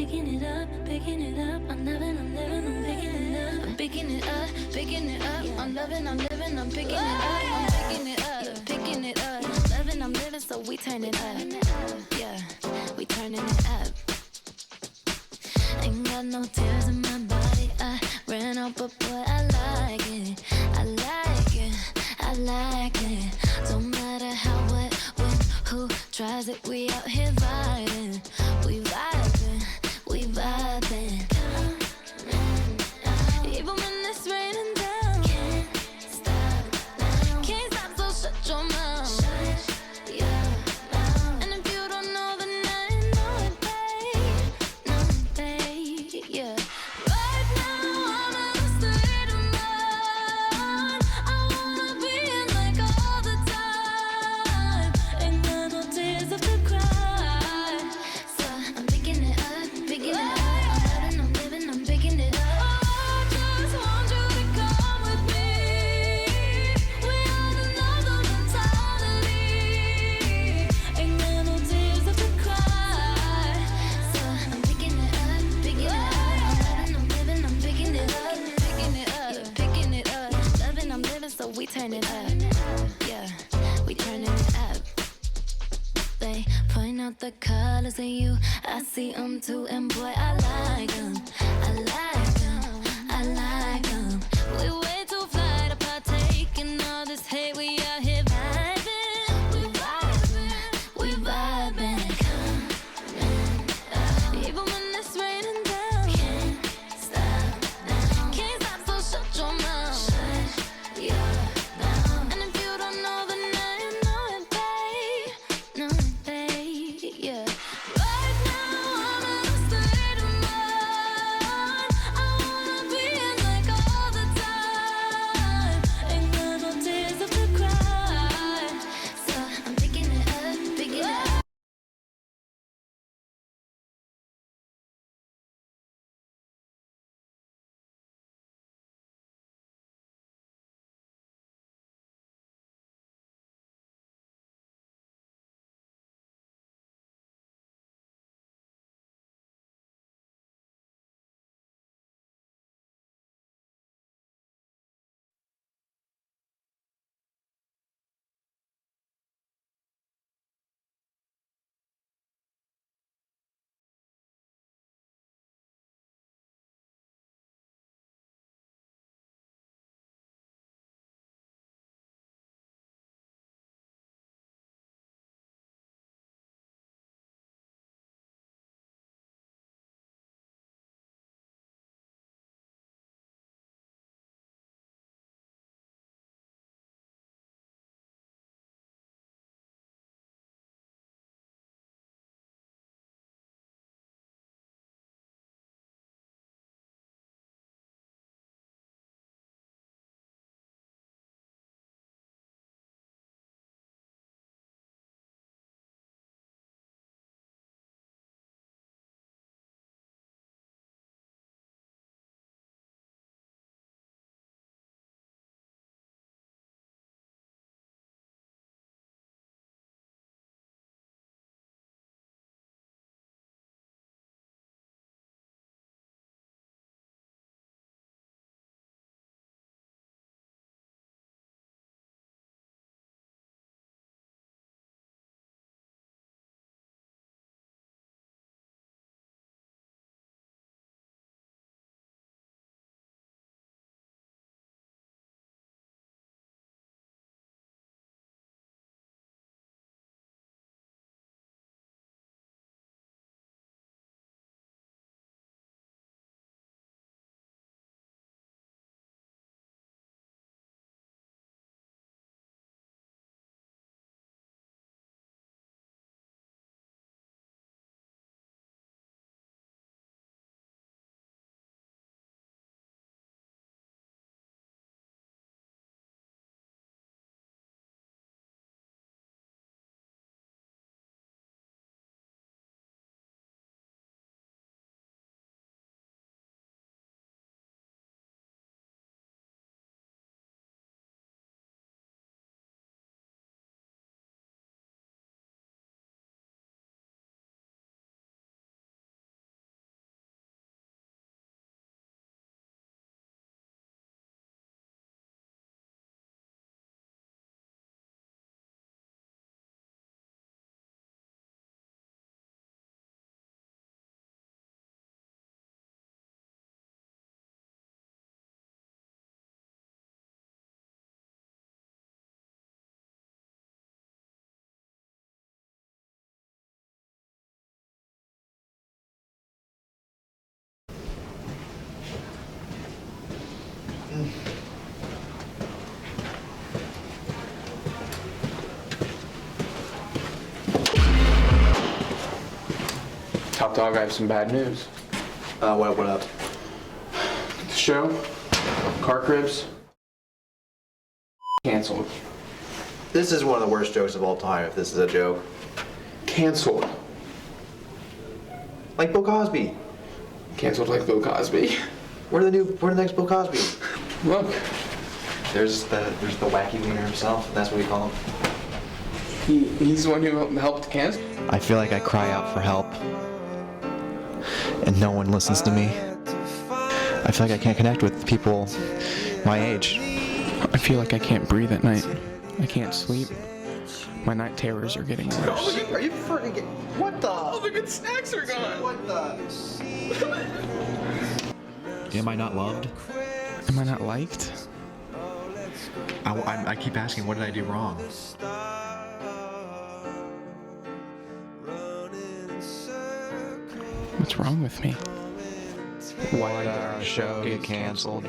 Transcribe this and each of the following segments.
picking it up, picking it up. I'm loving, I'm living, I'm picking it up. I'm picking it up, picking it up. I'm loving, I'm living, I'm picking it up. I'm picking it up, picking it up. Loving, I'm living, so we turn it up. Yeah, we turning it up. Ain't got no tears in my body. I ran out, but boy, I like it. I like it, I like it. Don't matter how, what, when, who tries it. We out here vibing, we vibing, we vibing. Even when it's raining down, can't stop now. Can't stop, so shut your mouth. Shut your mouth. And if you don't know, then I know it, babe. No, babe, yeah. Right now I'm in a state of mind. I wanna be in like all the time. Ain't got no tears left to cry. So I'm picking it up, picking it up. I'm loving, I'm living, I'm picking it up. I just want you to come with me. We have another mentality. Ain't got no tears left to cry. So I'm picking it up, picking it up. I'm loving, I'm living, I'm picking it up, picking it up, picking it up. Loving, I'm living, so we turn it up. Yeah, we turning it up. They point out the colors in you, I see them too, and boy, I like them. I like them, I like them. We way too fly to partake in all this hate. We out here vibing, we vibing, we vibing. Even when it's raining down, can't stop now. Can't stop, so shut your mouth. Shut your mouth. And if you don't know, then I know it, babe. No, babe, yeah. Right now I'm in a state of mind. I wanna be in like all Top dog, I have some bad news. What up? The show, Car Cribs, canceled. This is one of the worst jokes of all time, if this is a joke. Canceled. Like Bill Cosby. Canceled like Bill Cosby. We're the next Bill Cosby. Look, There's the wacky wiener himself. That's what we call him. he's the one who helped cancel. I feel like I cry out for help, and no one listens to me. I feel like I can't connect with people my age. I feel like I can't breathe at night. I can't sleep. My night terrors are getting worse. Are you freaking? What the? All the good snacks are gone. What the? Am I not loved? Am I not liked? I keep asking, what did I do wrong? What's wrong with me? Why did our show get canceled?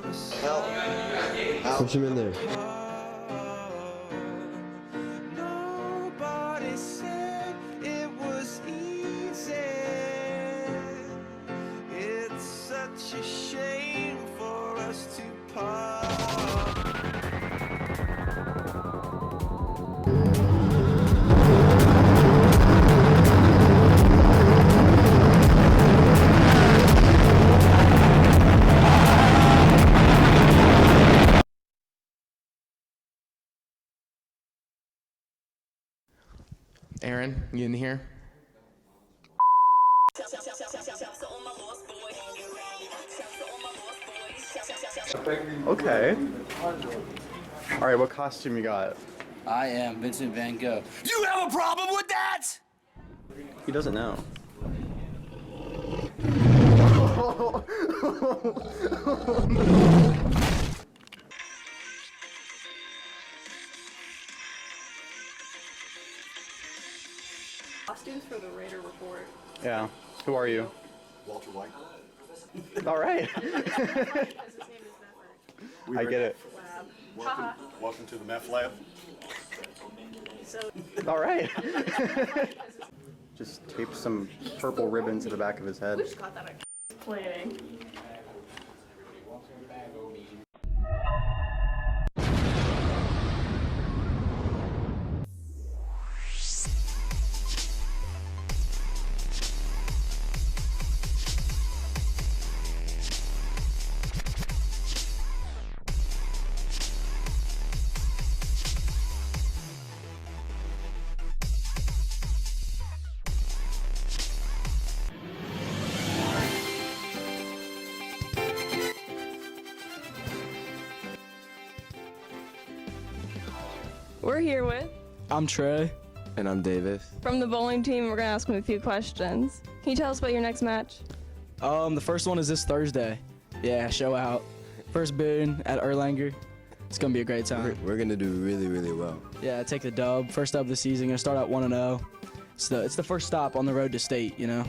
Push him in there. Nobody said it was easy. It's such a shame for us to part. Aaron, you in here? Okay. All right, what costume you got? I am Vincent Van Gogh. You have a problem with that? He doesn't know. Costumes for the Raider Report. Yeah. Who are you? Walter White. All right. Because his name is Method. I get it. Welcome to the meth lab. So, All right. Just tape some purple ribbon to the back of his head. we just got that at planning. We're here with I'm Trey. And I'm Davis. from the bowling team. We're gonna ask him a few questions. Can you tell us about your next match? The first one is this Thursday. Yeah, show out. First boon at Erlanger. It's gonna be a great time. We're gonna do really, really well. Yeah, take the dub. First dub of the season. Gonna start out 1-0. It's the first stop on the road to state. You know.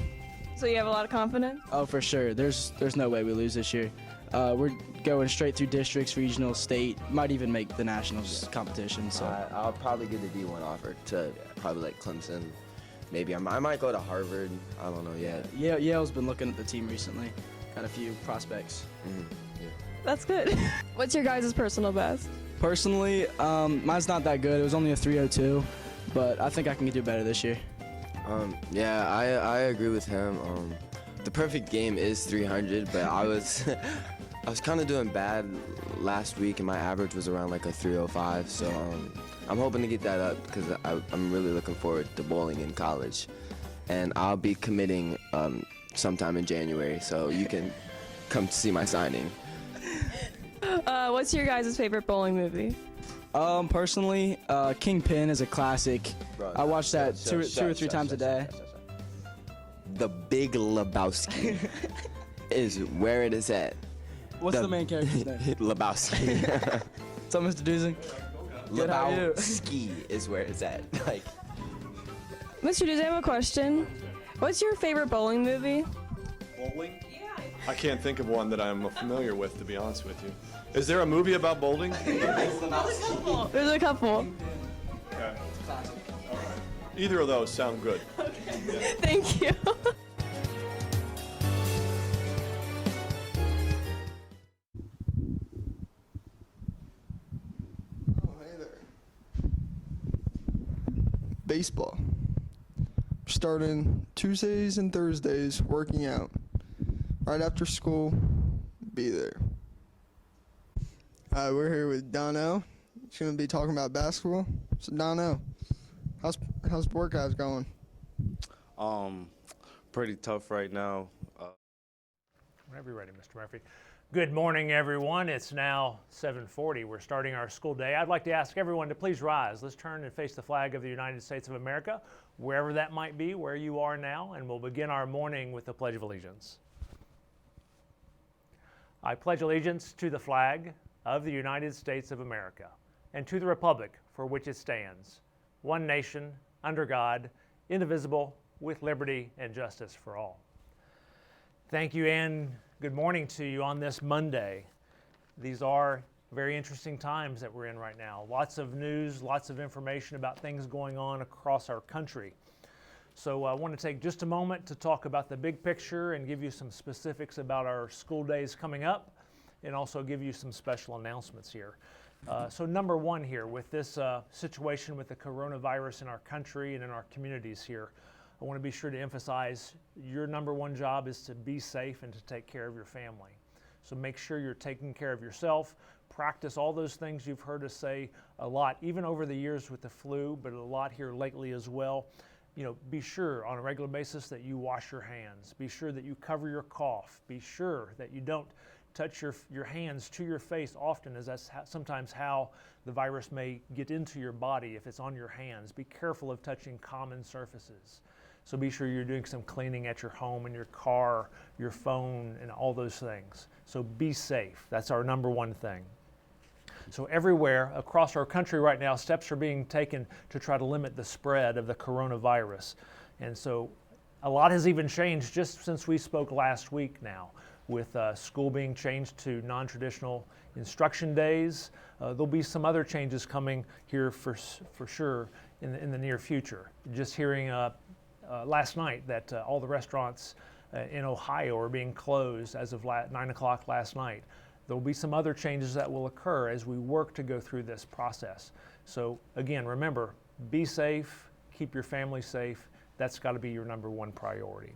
So you have a lot of confidence? Oh, for sure. There's no way we lose this year. We're going straight through districts, regional, state. Might even make the nationals competition. So. I'll probably get a D1 offer to probably like Clemson. Maybe I might go to Harvard. I don't know yet. Yeah, Yale's been looking at the team recently. Got a few prospects. That's good. What's your guys' personal best? Personally, mine's not that good. It was only a 302, but I think I can do better this year. Yeah, I agree with him. The perfect game is 300, but I was kind of doing bad last week, and my average was around like a 305. So I'm hoping to get that up because I'm really looking forward to bowling in college, and I'll be committing sometime in January. So you can come to see my signing. What's your guys' favorite bowling movie? Personally, Kingpin is a classic. Bro, I watch that two or three times a day. The Big Lebowski is where it is at. What's the main character's name? Lebowski. What's up, Mr. Dusen? Good, how are you? Lebowski is where it's at. Like, Mr. Duz, I have a question. What's your favorite bowling movie? Bowling? I can't think of one that I'm familiar with, to be honest with you. Is there a movie about bowling? There's a couple. Okay. Either of those sound good. Thank you. Oh, hey there. Baseball. Starting Tuesdays and Thursdays, working out. Right after school, be there. We're here with Donnell. He's going to be talking about basketball. So Donnell, how's workouts going? Pretty tough right now. Whenever you're ready, Mr. Murphy. Good morning, everyone. It's now 7:40. We're starting our school day. I'd like to ask everyone to please rise. Let's turn and face the flag of the United States of America, wherever that might be, where you are now, and we'll begin our morning with the Pledge of Allegiance. I pledge allegiance to the flag of the United States of America and to the republic for which it stands, one nation, under God, indivisible, with liberty and justice for all. Thank you and good morning to you on this Monday. These are very interesting times that we're in right now. Lots of news, lots of information about things going on across our country. So I want to take just a moment to talk about the big picture and give you some specifics about our school days coming up and also give you some special announcements here. So number one here, with this situation with the coronavirus in our country and in our communities here, I want to be sure to emphasize your number one job is to be safe and to take care of your family. So make sure you're taking care of yourself. Practice all those things you've heard us say a lot, even over the years with the flu, but a lot here lately as well. You know, be sure on a regular basis that you wash your hands. Be sure that you cover your cough. Be sure that you don't touch your hands to your face often, as that's sometimes how the virus may get into your body if it's on your hands. Be careful of touching common surfaces. So be sure you're doing some cleaning at your home and your car, your phone, and all those things. So be safe. That's our number one thing. So everywhere across our country right now, steps are being taken to try to limit the spread of the coronavirus. And so a lot has even changed just since we spoke last week now, with school being changed to non-traditional instruction days. There'll be some other changes coming here for sure in the near future. Just hearing last night that all the restaurants in Ohio are being closed as of 9 o'clock last night. There will be some other changes that will occur as we work to go through this process. So again, remember, be safe, keep your family safe. That's got to be your number one priority.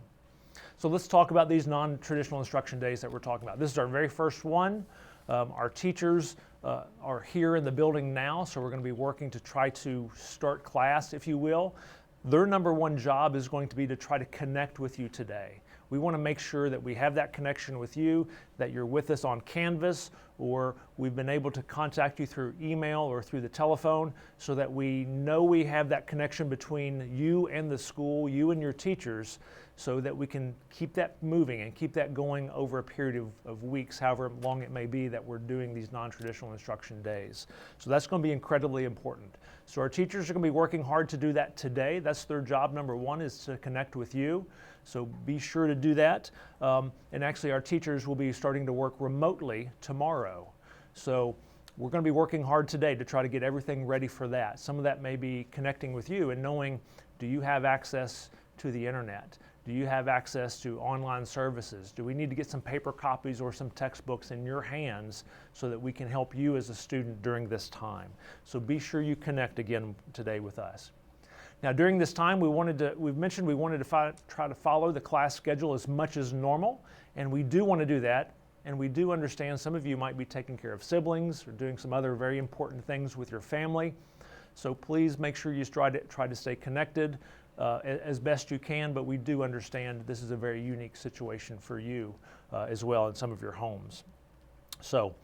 So let's talk about these non-traditional instruction days that we're talking about. This is our very first one. Our teachers are here in the building now, so we're going to be working to try to start class, if you will. Their number one job is going to be to try to connect with you today. We want to make sure that we have that connection with you, that you're with us on Canvas, or we've been able to contact you through email or through the telephone, so that we know we have that connection between you and the school, you and your teachers, so that we can keep that moving and keep that going over a period of weeks, however long it may be that we're doing these non-traditional instruction days. So that's going to be incredibly important. So our teachers are going to be working hard to do that today. That's their job number one, is to connect with you. So be sure to do that. And actually our teachers will be starting to work remotely tomorrow. So we're going to be working hard today to try to get everything ready for that. Some of that may be connecting with you and knowing, do you have access to the internet? Do you have access to online services? Do we need to get some paper copies or some textbooks in your hands so that we can help you as a student during this time? So be sure you connect again today with us. Now during this time, we've mentioned we wanted to try to follow the class schedule as much as normal, and we do want to do that. And we do understand some of you might be taking care of siblings or doing some other very important things with your family. So please make sure you try to stay connected as best you can, but we do understand this is a very unique situation for you as well in some of your homes. So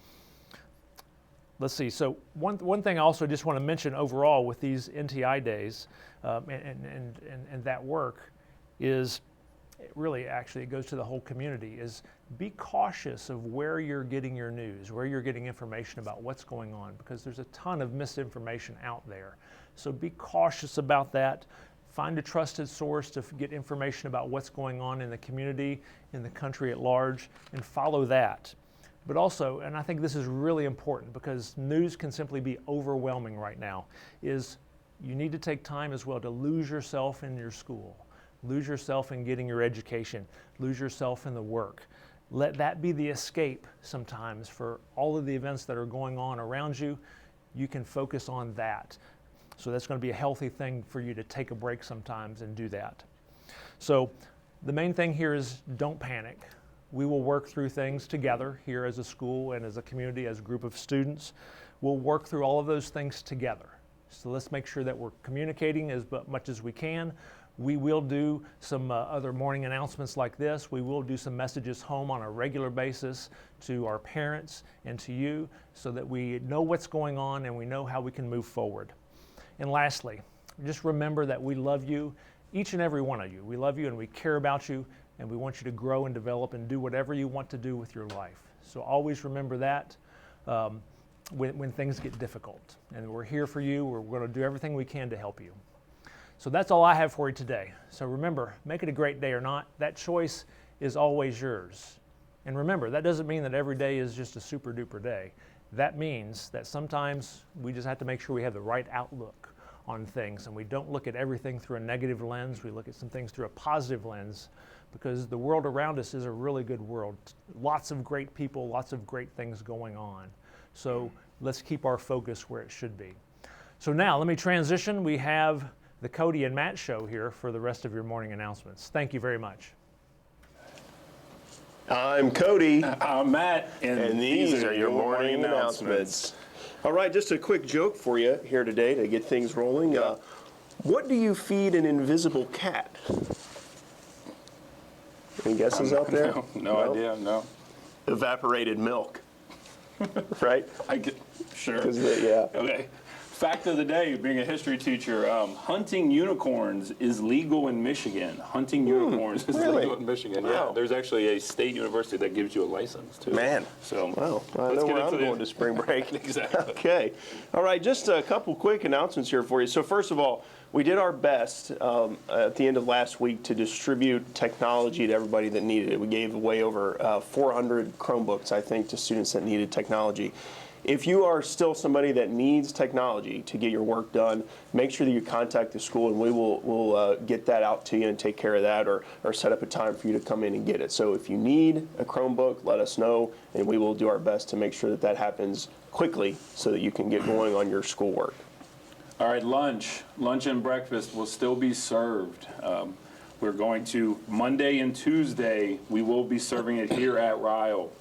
let's see. So one thing I also just want to mention overall with these NTI days and that work is really, actually, it goes to the whole community, is be cautious of where you're getting your news, where you're getting information about what's going on, because there's a ton of misinformation out there. So be cautious about that. Find a trusted source to get information about what's going on in the community, in the country at large, and follow that. But also, and I think this is really important because news can simply be overwhelming right now, is you need to take time as well to lose yourself in your school. Lose yourself in getting your education. Lose yourself in the work. Let that be the escape sometimes for all of the events that are going on around you. You can focus on that. So that's going to be a healthy thing for you to take a break sometimes and do that. So the main thing here is don't panic. We will work through things together here as a school and as a community, as a group of students. We'll work through all of those things together. So let's make sure that we're communicating as much as we can. We will do some other morning announcements like this. We will do some messages home on a regular basis to our parents and to you so that we know what's going on and we know how we can move forward. And lastly, just remember that we love you, each and every one of you. We love you and we care about you, and we want you to grow and develop and do whatever you want to do with your life. So always remember that when things get difficult. And we're here for you. We're going to do everything we can to help you. So that's all I have for you today. So remember, make it a great day or not, that choice is always yours. And remember, that doesn't mean that every day is just a super duper day. That means that sometimes we just have to make sure we have the right outlook on things and we don't look at everything through a negative lens. We look at some things through a positive lens because the world around us is a really good world. Lots of great people, lots of great things going on. So let's keep our focus where it should be. So now let me transition. We have the Cody and Matt show here for the rest of your morning announcements. Thank you very much. I'm Cody. I'm Matt. And these are your morning announcements. All right, just a quick joke for you here today to get things rolling. What do you feed an invisible cat? Any guesses out there? No idea, no. Evaporated milk. Right? Sure. Yeah. Okay. Fact of the day, being a history teacher, hunting unicorns is legal in Michigan. Hunting unicorns is legal in Michigan. Wow. Yeah, there's actually a state university that gives you a license too. Man. So well, I know where I'm going to spring break. Exactly. Okay. All right, just a couple quick announcements here for you. So first of all, we did our best at the end of last week to distribute technology to everybody that needed it. We gave away over 400 Chromebooks, I think, to students that needed technology. If you are still somebody that needs technology to get your work done, make sure that you contact the school and we'll get that out to you and take care of that or set up a time for you to come in and get it. So if you need a Chromebook, let us know and we will do our best to make sure that that happens quickly so that you can get going on your schoolwork. All right, lunch and breakfast will still be served. We're going to, Monday and Tuesday, we will be serving it here at Ryle.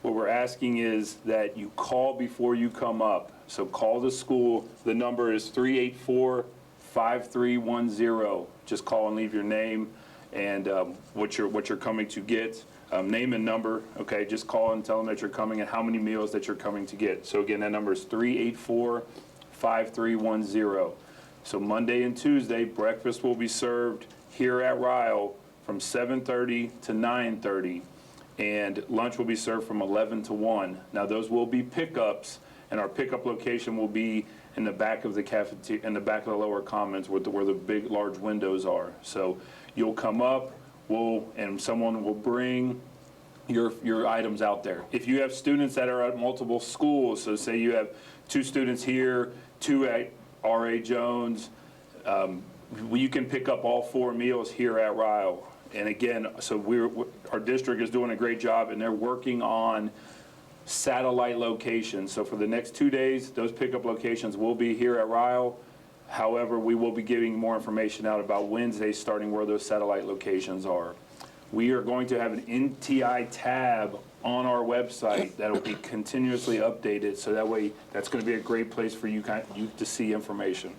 What we're asking is that you call before you come up. So call the school. The number is 384-5310. Just call and leave your name and what you're coming to get. Name and number, okay? Just call and tell them that you're coming and how many meals that you're coming to get. So again, that number is 384-5310. So Monday and Tuesday, breakfast will be served here at Ryle from 7:30 to 9:30. And lunch will be served from 11 to 1. Now those will be pickups, and our pickup location will be in the back of the cafeteria, in the back of the lower commons where the big, large windows are. So you'll come up, and someone will bring your items out there. If you have students that are at multiple schools, so say you have 2 students here, 2 at R.A. Jones, you can pick up all 4 meals here at Ryle. And again, so our district is doing a great job, and they're working on satellite locations. So for the next 2 days, those pickup locations will be here at Ryle. However, we will be giving more information out about Wednesday, starting where those satellite locations are. We are going to have an NTI tab on our website that will be continuously updated, so that way that's going to be a great place for you to see information.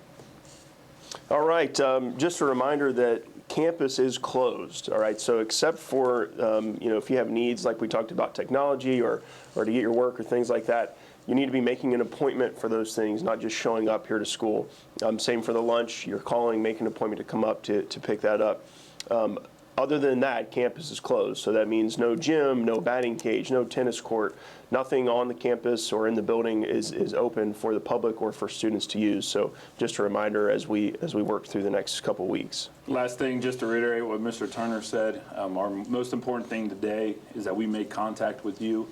All right, just a reminder that campus is closed, all right? So except for, if you have needs like we talked about technology or to get your work or things like that, you need to be making an appointment for those things, not just showing up here to school. Same for the lunch. You're calling, making an appointment to come up to pick that up. Other than that, campus is closed. So that means no gym, no batting cage, no tennis court. Nothing on the campus or in the building is open for the public or for students to use. So just a reminder as we work through the next couple weeks. Last thing, just to reiterate what Mr. Turner said, our most important thing today is that we make contact with you.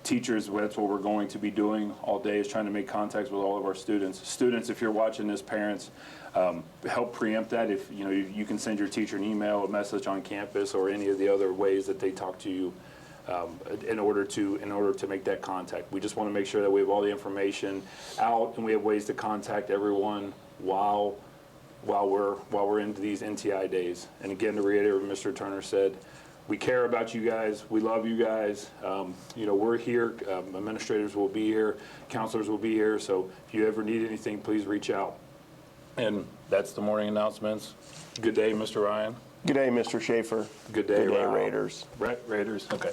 teachers, that's what we're going to be doing all day, is trying to make contacts with all of our students. Students, if you're watching this, parents, help preempt that. If you can send your teacher an email, a message on campus, or any of the other ways that they talk to you in order to make that contact. We just want to make sure that we have all the information out and we have ways to contact everyone while we're into these NTI days. And again, to reiterate what Mr. Turner said, we care about you guys. We love you guys. We're here. Administrators will be here. Counselors will be here. So if you ever need anything, please reach out. And that's the morning announcements. Good day, Mr. Ryan. Good day, Mr. Schaefer. Good day, Good day, Ryan. Raiders. Raiders. Okay.